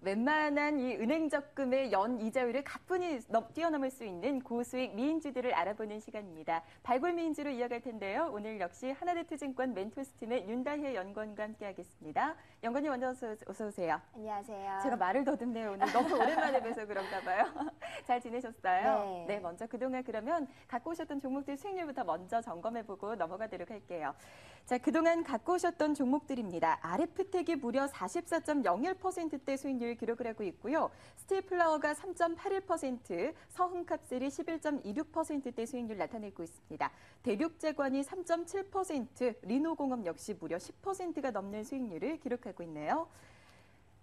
웬만한 이 은행 적금의 연 이자율을 가뿐히 뛰어넘을 수 있는 고수익 미인주들을 알아보는 시간입니다. 발굴 미인주로 이어갈 텐데요. 오늘 역시 하나대투증권 멘토스팀의 윤다혜 연구원과 함께하겠습니다. 연구원님 먼저 어서 오세요. 안녕하세요. 제가 말을 더듬네요. 오늘 너무 오랜만에 뵈서 그런가 봐요. 잘 지내셨어요? 네. 네, 먼저 그동안 그러면 갖고 오셨던 종목들 수익률부터 먼저 점검해보고 넘어가도록 할게요. 자, 그동안 갖고 오셨던 종목들입니다. RF텍이 무려 44.01%대 수익률 기록을 하고 있고요. 스틸플라워가 3.81%, 서흥캅셀이 11.26%대 수익률 나타내고 있습니다. 대륙제관이 3.7%, 리노공업 역시 무려 10%가 넘는 수익률을 기록하고 있네요.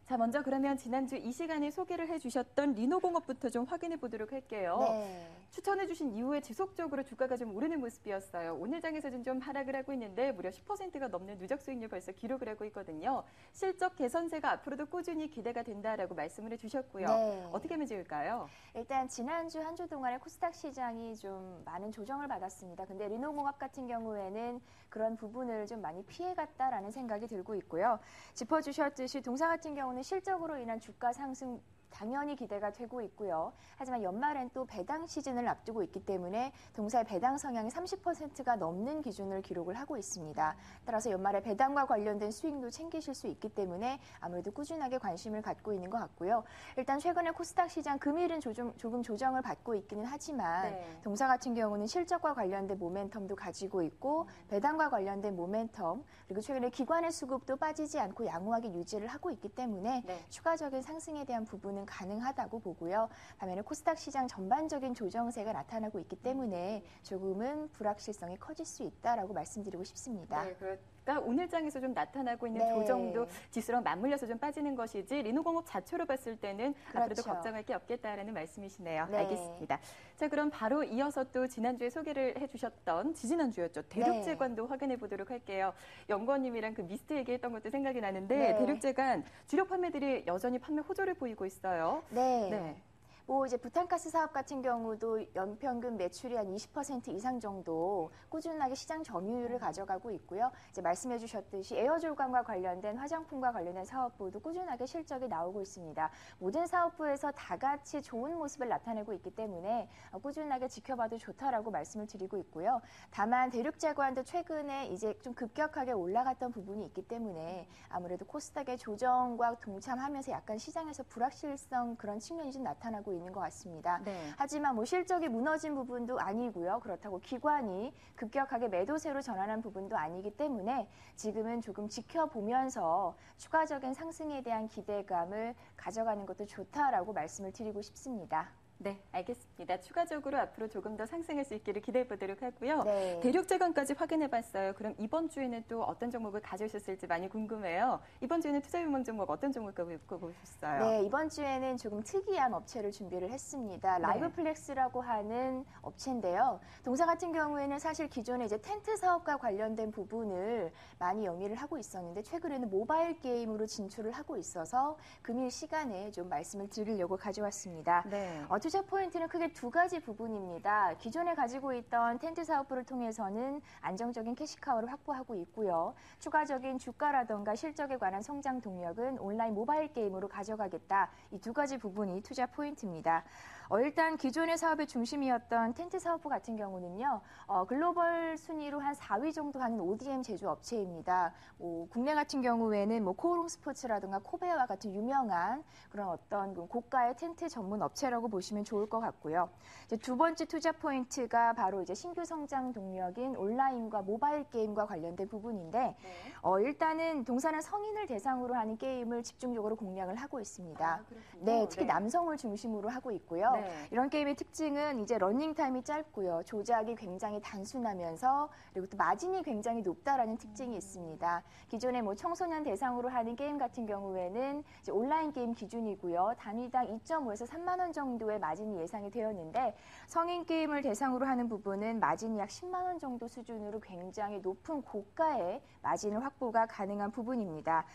자, 먼저 그러면 지난주 이 시간에 소개를 해주셨던 리노공업부터 좀 확인해 보도록 할게요. 네. 추천해 주신 이후에 지속적으로 주가가 좀 오르는 모습이었어요. 오늘 장에서는 좀 하락을 하고 있는데 무려 10%가 넘는 누적 수익률 벌써 기록을 하고 있거든요. 실적 개선세가 앞으로도 꾸준히 기대가 된다라고 말씀을 해주셨고요. 네. 어떻게 하면 좋을까요? 일단 지난주 한 주 동안에 코스닥 시장이 좀 많은 조정을 받았습니다. 근데 리노공업 같은 경우에는 그런 부분을 좀 많이 피해갔다라는 생각이 들고 있고요. 짚어주셨듯이 동사 같은 경우는 실적으로 인한 주가 상승 당연히 기대가 되고 있고요. 하지만 연말엔 또 배당 시즌을 앞두고 있기 때문에 동사의 배당 성향이 30%가 넘는 기준을 기록을 하고 있습니다. 따라서 연말에 배당과 관련된 수익도 챙기실 수 있기 때문에 아무래도 꾸준하게 관심을 갖고 있는 것 같고요. 일단 최근에 코스닥 시장 금일은 조금 조정을 받고 있기는 하지만 네. 동사 같은 경우는 실적과 관련된 모멘텀도 가지고 있고 배당과 관련된 모멘텀 그리고 최근에 기관의 수급도 빠지지 않고 양호하게 유지를 하고 있기 때문에 네. 추가적인 상승에 대한 부분은 가능하다고 보고요. 반면에 코스닥 시장 전반적인 조정세가 나타나고 있기 때문에 조금은 불확실성이 커질 수 있다라고 말씀드리고 싶습니다. 네, 그러니까 오늘 장에서 좀 나타나고 있는 네. 조정도 지수랑 맞물려서 좀 빠지는 것이지 리노공업 자체로 봤을 때는 앞으로도 그렇죠. 걱정할 게 없겠다라는 말씀이시네요. 네. 알겠습니다. 자, 그럼 바로 이어서 또 지난주에 소개를 해주셨던 지지난주였죠. 대륙제관도 확인해 보도록 할게요. 연구원님이랑 그 미스트 얘기했던 것도 생각이 나는데 네. 대륙제관 주력 판매들이 여전히 판매 호조를 보이고 있어요. 네. 뭐 이제 부탄가스 사업 같은 경우도 연평균 매출이 한 20% 이상 정도 꾸준하게 시장 점유율을 가져가고 있고요. 이제 말씀해 주셨듯이 에어졸감과 관련된 화장품과 관련된 사업부도 꾸준하게 실적이 나오고 있습니다. 모든 사업부에서 다 같이 좋은 모습을 나타내고 있기 때문에 꾸준하게 지켜봐도 좋다라고 말씀을 드리고 있고요. 다만 대륙제관도 최근에 이제 좀 급격하게 올라갔던 부분이 있기 때문에 아무래도 코스닥의 조정과 동참하면서 약간 시장에서 불확실성 그런 측면이 좀 나타나고 있는 것 같습니다. 네. 하지만 뭐 실적이 무너진 부분도 아니고요. 그렇다고 기관이 급격하게 매도세로 전환한 부분도 아니기 때문에 지금은 조금 지켜보면서 추가적인 상승에 대한 기대감을 가져가는 것도 좋다라고 말씀을 드리고 싶습니다. 네, 알겠습니다. 추가적으로 앞으로 조금 더 상승할 수 있기를 기대해 보도록 하고요. 네. 대륙제관까지 확인해 봤어요. 그럼 이번 주에는 또 어떤 종목을 가져오셨을지 많이 궁금해요. 이번 주에는 투자유망 종목 어떤 종목을 보셨어요? 네, 이번 주에는 조금 특이한 업체를 준비를 했습니다. 라이브플렉스라고 하는 업체인데요. 동사 같은 경우에는 사실 기존에 이제 텐트 사업과 관련된 부분을 많이 영위를 하고 있었는데 최근에는 모바일 게임으로 진출을 하고 있어서 금일 시간에 좀 말씀을 드리려고 가져왔습니다. 네. 투자 포인트는 크게 두 가지 부분입니다. 기존에 가지고 있던 텐트 사업부를 통해서는 안정적인 캐시카우를 확보하고 있고요. 추가적인 주가라던가 실적에 관한 성장 동력은 온라인 모바일 게임으로 가져가겠다. 이 두 가지 부분이 투자 포인트입니다. 일단 기존의 사업의 중심이었던 텐트 사업부 같은 경우는요. 글로벌 순위로 한 4위 정도 하는 ODM 제조 업체입니다. 국내 같은 경우에는 코오롱 스포츠라든가 코베와 같은 유명한 그런 어떤 고가의 텐트 전문 업체라고 보시면 좋을 것 같고요. 이제 두 번째 투자 포인트가 바로 이제 신규 성장 동력인 온라인과 모바일 게임과 관련된 부분인데 일단은 동사는 성인을 대상으로 하는 게임을 집중적으로 공략을 하고 있습니다. 네, 특히 남성을 중심으로 하고 있고요. 네. 이런 게임의 특징은 이제 러닝 타임이 짧고요. 조작이 굉장히 단순하면서 그리고 또 마진이 굉장히 높다라는 특징이 있습니다. 기존에 청소년 대상으로 하는 게임 같은 경우에는 이제 온라인 게임 기준이고요. 단위당 2.5에서 3만 원 정도의 마진이 예상이 되었는데 성인 게임을 대상으로 하는 부분은 마진이 약 10만 원 정도 수준으로 굉장히 높은 고가의 마진을 확보가 가능한 부분입니다.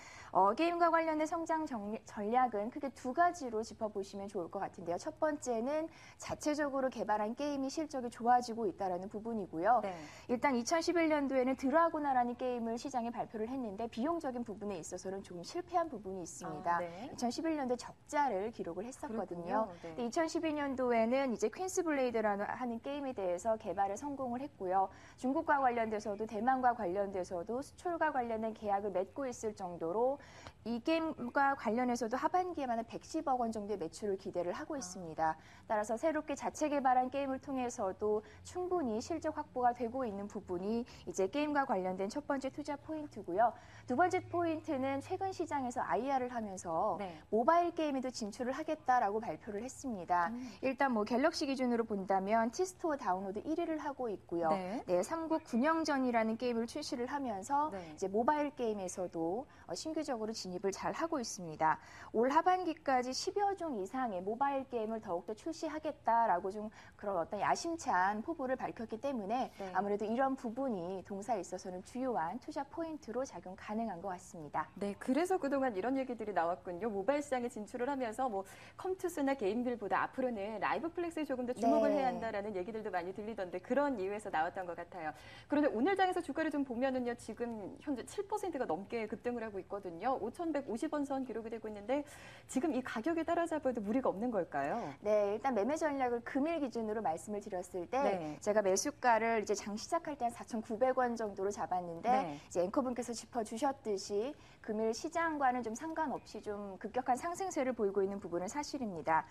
게임과 관련된 성장 전략은 크게 두 가지로 짚어보시면 좋을 것 같은데요. 첫 번째 번째는 자체적으로 개발한 게임이 실적이 좋아지고 있다는 부분이고요. 네. 일단 2011년도에는 드라구나라는 게임을 시장에 발표를 했는데 비용적인 부분에 있어서는 조금 실패한 부분이 있습니다. 네. 2011년도에 적자를 기록을 했었거든요. 네. 2012년도에는 이제 퀸스 블레이드라는 하는 게임에 대해서 개발에 성공을 했고요. 중국과 관련돼서도 대만과 관련돼서도 수출과 관련된 계약을 맺고 있을 정도로 이 게임과 관련해서도 하반기에만 110억 원 정도의 매출을 기대를 하고 있습니다. 따라서 새롭게 자체 개발한 게임을 통해서도 충분히 실적 확보가 되고 있는 부분이 이제 게임과 관련된 첫 번째 투자 포인트고요. 두 번째 포인트는 최근 시장에서 IR을 하면서 네. 모바일 게임에도 진출을 하겠다라고 발표를 했습니다. 일단 뭐 갤럭시 기준으로 본다면 티스토어 다운로드 1위를 하고 있고요. 네. 삼국 군영전이라는 게임을 출시를 하면서 네. 이제 모바일 게임에서도 신규적으로 진입을 잘 하고 있습니다. 올 하반기까지 10여 종 이상의 모바일 게임을 더욱더 출시하겠다라고 좀 그런 어떤 야심찬 포부를 밝혔기 때문에 네. 아무래도 이런 부분이 동사에 있어서는 주요한 투자 포인트로 작용 가능한 것 같습니다. 네, 그래서 그동안 이런 얘기들이 나왔군요. 모바일 시장에 진출을 하면서 뭐 컴투스나 게임들보다 앞으로는 라이브 플렉스에 조금 더 주목을 해야 한다라는 얘기들도 많이 들리던데 그런 이유에서 나왔던 것 같아요. 그런데 오늘 장에서 주가를 좀 보면은요, 지금 현재 7%가 넘게 급등을 하고 있거든요. 5,150원 선 기록이 되고 있는데 지금 이 가격에 따라잡아도 무리가 없는 걸까요? 네, 일단 매매 전략을 금일 기준으로 말씀을 드렸을 때 네. 제가 매수가를 이제 장 시작할 때 한 4,900원 정도로 잡았는데 네. 이제 앵커분께서 짚어주셨듯이 금일 시장과는 좀 상관없이 좀 급격한 상승세를 보이고 있는 부분은 사실입니다.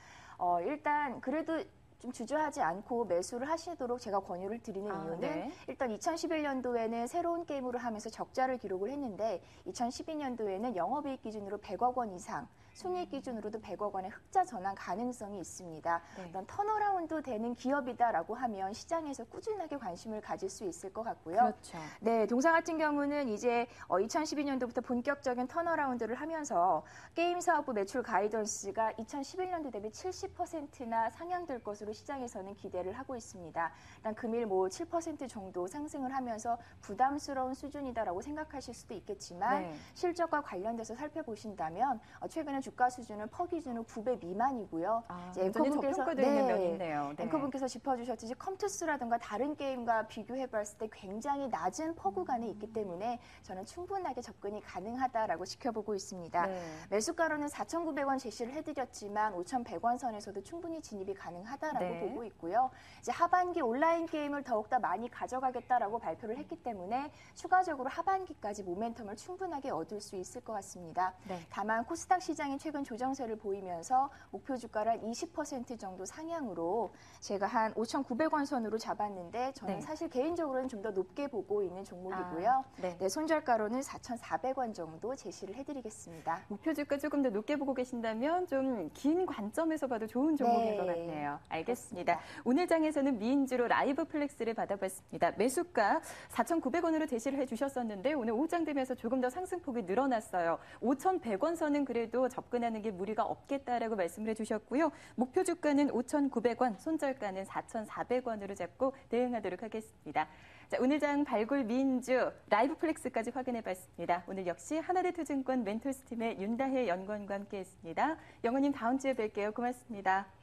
일단 그래도 좀 주저하지 않고 매수를 하시도록 제가 권유를 드리는 이유는 네. 일단 2011년도에는 새로운 게임으로 하면서 적자를 기록을 했는데 2012년도에는 영업이익 기준으로 100억 원 이상, 순이익 기준으로도 100억 원의 흑자 전환 가능성이 있습니다. 네. 일단 턴어라운드 되는 기업이다라고 하면 시장에서 꾸준하게 관심을 가질 수 있을 것 같고요. 그렇죠. 네, 동사 같은 경우는 이제 2012년도부터 본격적인 턴어라운드를 하면서 게임 사업부 매출 가이던스가 2011년도 대비 70%나 상향될 것으로 시장에서는 기대를 하고 있습니다. 일단 금일 뭐 7% 정도 상승을 하면서 부담스러운 수준이다라고 생각하실 수도 있겠지만 네. 실적과 관련돼서 살펴보신다면 최근에 주가 수준은 퍼 기준으로 9배 미만이고요. 이제 여전히 저평가되어 있는 면이 있네요. 네. 앵커분께서 짚어주셨듯이 컴투스라든가 다른 게임과 비교해봤을 때 굉장히 낮은 퍼 구간에 있기 때문에 저는 충분하게 접근이 가능하다라고 지켜보고 있습니다. 네. 매수가로는 4,900원 제시를 해드렸지만 5,100원 선에서도 충분히 진입이 가능하다라고 네. 보고 있고요. 이제 하반기 온라인 게임을 더욱더 많이 가져가겠다라고 발표를 했기 때문에 추가적으로 하반기까지 모멘텀을 충분하게 얻을 수 있을 것 같습니다. 네. 다만 코스닥 시장이 최근 조정세를 보이면서 목표 주가를 한 20% 정도 상향으로 제가 한 5,900원 선으로 잡았는데 저는 네. 사실 개인적으로는 좀 더 높게 보고 있는 종목이고요. 네. 손절가로는 4,400원 정도 제시를 해드리겠습니다. 목표 주가 조금 더 높게 보고 계신다면 좀 긴 관점에서 봐도 좋은 종목인 네. 것 같네요. 알겠습니다. 그렇습니다. 오늘 장에서는 미인주로 라이브 플렉스를 받아봤습니다. 매수가 4,900원으로 제시를 해주셨었는데 오늘 오후장 되면서 조금 더 상승폭이 늘어났어요. 5,100원 선은 그래도 접근하는 게 무리가 없겠다라고 말씀을 해주셨고요. 목표 주가는 5,900원, 손절가는 4,400원으로 잡고 대응하도록 하겠습니다. 자, 오늘 장 발굴 미인주 라이브 플렉스까지 확인해봤습니다. 오늘 역시 하나대투증권 멘토스팀의 윤다혜 연구원과 함께했습니다. 영호님 다음 주에 뵐게요. 고맙습니다.